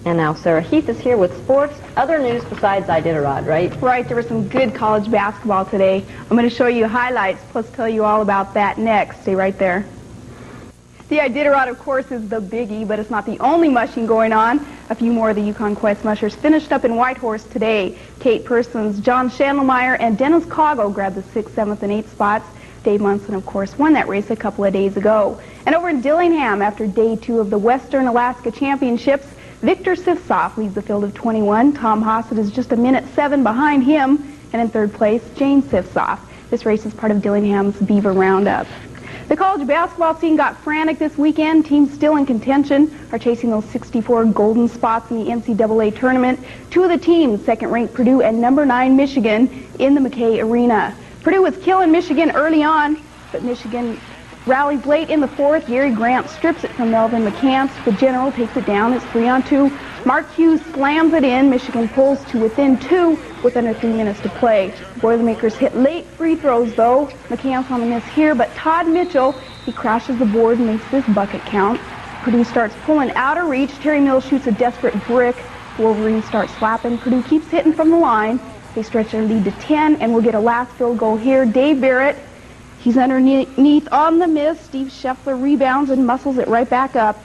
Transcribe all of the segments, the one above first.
And now Sarah Heath is here with sports, other news besides Iditarod, right? Right, there was some good college basketball today. I'm going to show you highlights, plus tell you all about that next. Stay right there. The Iditarod, of course, is the biggie, but it's not the only mushing going on. A few more of the Yukon Quest mushers finished up in Whitehorse today. Kate Persons, John Schandelmeyer, and Dennis Coggo grabbed the 6th, 7th, and 8th spots. Dave Munson, of course, won that race a couple of days ago. And over in Dillingham, after day 2 of the Western Alaska Championships, Victor Sifsoff leads the field of 21. Tom Hossett is just a minute 7 behind him. And in 3rd place, Jane Sifsoff. This race is part of Dillingham's Beaver Roundup. The college basketball scene got frantic this weekend. Teams still in contention are chasing those 64 golden spots in the NCAA tournament. 2 of the teams, 2nd-ranked Purdue and number 9 Michigan, in the McKay Arena. Purdue was killing Michigan early on, but Michigan rallies late in the 4th. Gary Grant strips it from Melvin McCants. The General takes it down. It's 3-on-2. Mark Hughes slams it in. Michigan pulls to within 2 with under 3 minutes to play. Boilermakers hit late free throws, though. McCants on the miss here, but Todd Mitchell, he crashes the board and makes this bucket count. Purdue starts pulling out of reach. Terry Mills shoots a desperate brick. Wolverines start slapping. Purdue keeps hitting from the line. They stretch their lead to 10, and we'll get a last field goal here. Dave Barrett, he's underneath on the miss. Steve Scheffler rebounds and muscles it right back up.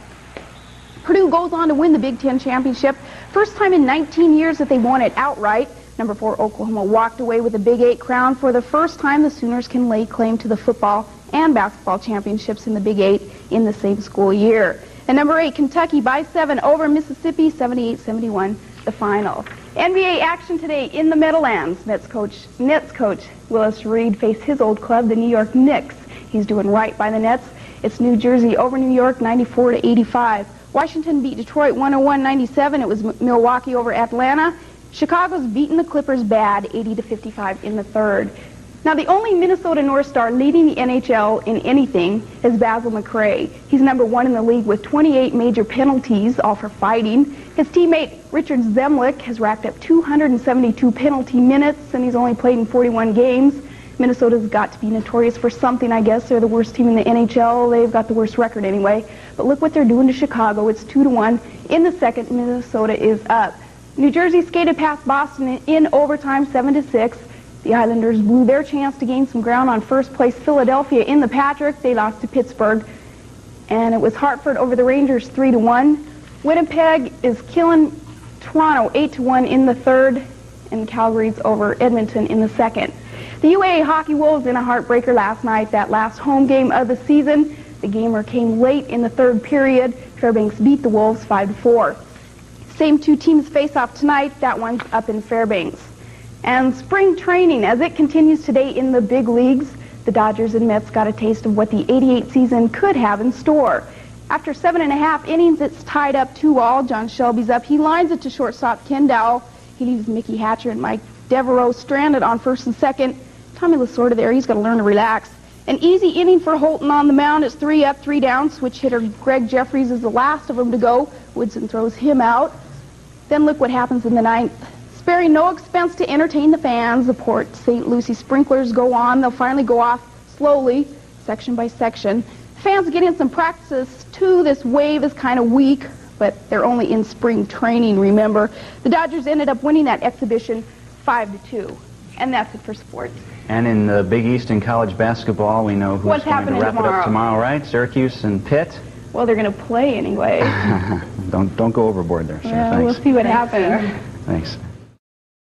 Purdue goes on to win the Big Ten championship. First time in 19 years that they won it outright. Number 4 Oklahoma walked away with a Big 8 crown. For the first time, the Sooners can lay claim to the football and basketball championships in the Big 8 in the same school year. And number 8 Kentucky by 7 over Mississippi, 78-71 the final. NBA action today in the Meadowlands. Nets coach Willis Reed faced his old club, the New York Knicks. He's doing right by the Nets. It's New Jersey over New York, 94-85. Washington beat Detroit 101-97. It was Milwaukee over Atlanta. Chicago's beaten the Clippers bad, 80-55 in the 3rd. Now, the only Minnesota North Star leading the NHL in anything is Basil McRae. He's number 1 in the league with 28 major penalties, all for fighting. His teammate Richard Zemlick has racked up 272 penalty minutes, and he's only played in 41 games. Minnesota's got to be notorious for something, I guess. They're the worst team in the NHL. They've got the worst record anyway. But look what they're doing to Chicago. It's 2-1. In the 2nd, Minnesota is up. New Jersey skated past Boston in overtime, 7-6. The Islanders blew their chance to gain some ground on first place Philadelphia in the Patrick. They lost to Pittsburgh. And it was Hartford over the Rangers, 3-1. Winnipeg is killing Toronto, 8-1 in the 3rd. And Calgary's over Edmonton in the 2nd. The UAA Hockey Wolves in a heartbreaker last night, that last home game of the season. The gamer came late in the 3rd period. Fairbanks beat the Wolves 5-4. Same 2 teams face off tonight. That one's up in Fairbanks. And spring training, as it continues today in the big leagues, the Dodgers and Mets got a taste of what the '88 season could have in store. After 7.5 innings, it's tied up 2-all. John Shelby's up. He lines it to shortstop Ken Dowell. He leaves Mickey Hatcher and Mike Devereaux stranded on 1st and 2nd. Tommy Lasorda there, he's got to learn to relax. An easy inning for Holton on the mound. It's 3 up, 3 down. Switch hitter Greg Jeffries is the last of them to go. Woodson throws him out. Then look what happens in the 9th. Sparing no expense to entertain the fans, the Port St. Lucie sprinklers go on. They'll finally go off slowly, section by section. Fans get in some practices, too. This wave is kind of weak, but they're only in spring training, remember. The Dodgers ended up winning that exhibition 5-2. And that's it for sports. And in the Big East in college basketball, we know who's going to wrap it up tomorrow, right? Syracuse and Pitt. Well, they're going to play anyway. Don't go overboard there, Sarah. Well, we'll see what happens. Thanks.